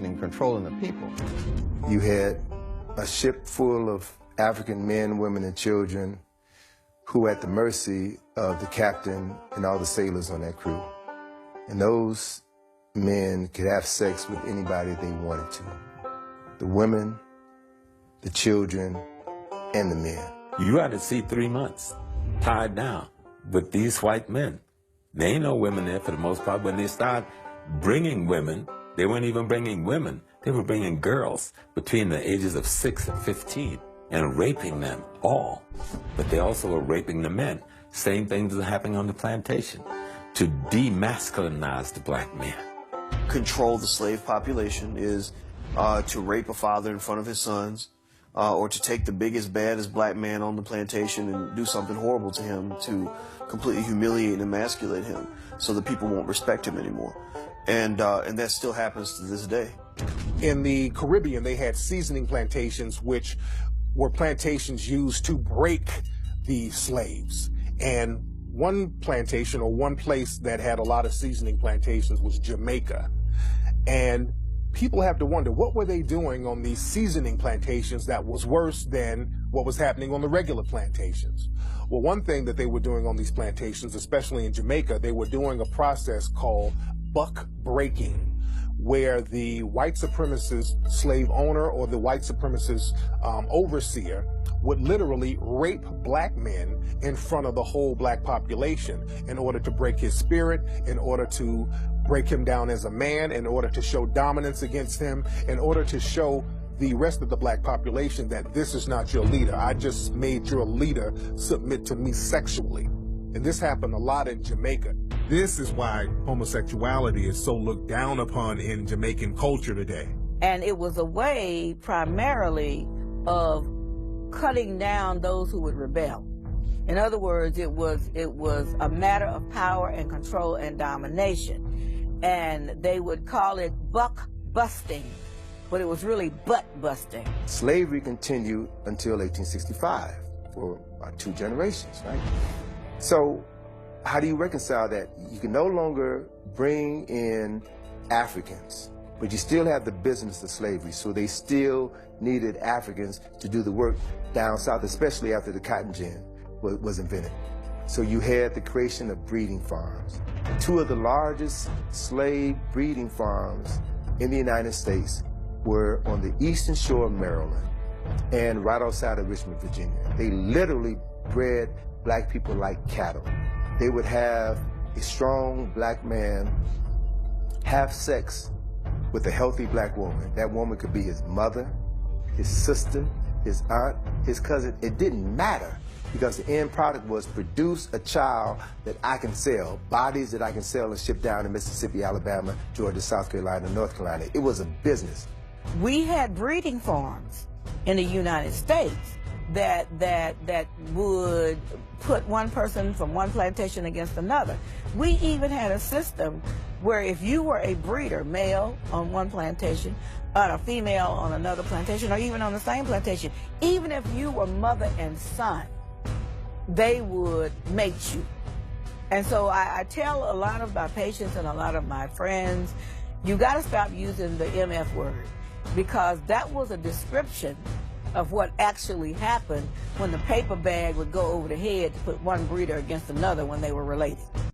and controlling the people. You had a ship full of African men, women, and children who were at the mercy of the captain and all the sailors on that crew. And those men could have sex with anybody they wanted to. The women, the children, and the men. You had to see 3 months tied down with these white men. There ain't no women there for the most part. When they start bringing women, they weren't even bringing women. They were bringing girls between the ages of 6 and 15 and raping them all. But they also were raping the men. Same things are happening on the plantation to demasculinize the black man. Control the slave population is to rape a father in front of his sons, or to take the biggest, baddest black man on the plantation and do something horrible to him to completely humiliate and emasculate him so that people won't respect him anymore. And that still happens to this day. In the Caribbean, they had seasoning plantations, which were plantations used to break the slaves. And one plantation or one place that had a lot of seasoning plantations was Jamaica. And people have to wonder, what were they doing on these seasoning plantations that was worse than what was happening on the regular plantations? Well, one thing that they were doing on these plantations, especially in Jamaica, they were doing a process called buck breaking, where the white supremacist slave owner or the white supremacist overseer would literally rape black men in front of the whole black population in order to break his spirit, in order to break him down as a man, in order to show dominance against him, in order to show the rest of the black population that this is not your leader. I just made your leader submit to me sexually. And this happened a lot in Jamaica. This is why homosexuality is so looked down upon in Jamaican culture today. And it was a way primarily of cutting down those who would rebel. In other words, it was a matter of power and control and domination. And they would call it buck busting, but it was really butt busting. Slavery continued until 1865 for about 2 generations, right? So how do you reconcile that? You can no longer bring in Africans, but you still have the business of slavery, so they still needed Africans to do the work down south, especially after the cotton gin was invented. So you had the creation of breeding farms. 2 of the largest slave breeding farms in the United States were on the eastern shore of Maryland and right outside of Richmond, Virginia. They literally bred black people like cattle. They would have a strong black man have sex with a healthy black woman. That woman could be his mother, his sister, his aunt, his cousin. It didn't matter, because the end product was produce a child that I can sell, bodies that I can sell and ship down to Mississippi, Alabama, Georgia, South Carolina, North Carolina. It was a business. We had breeding farms in the United States that would put one person from one plantation against another. We even had a system where if you were a breeder, male on one plantation, and a female on another plantation, or even on the same plantation, even if you were mother and son, they would mate you. And so I tell a lot of my patients and a lot of my friends, you got to stop using the MF word, because that was a description of what actually happened when the paper bag would go over the head to put one breeder against another when they were related.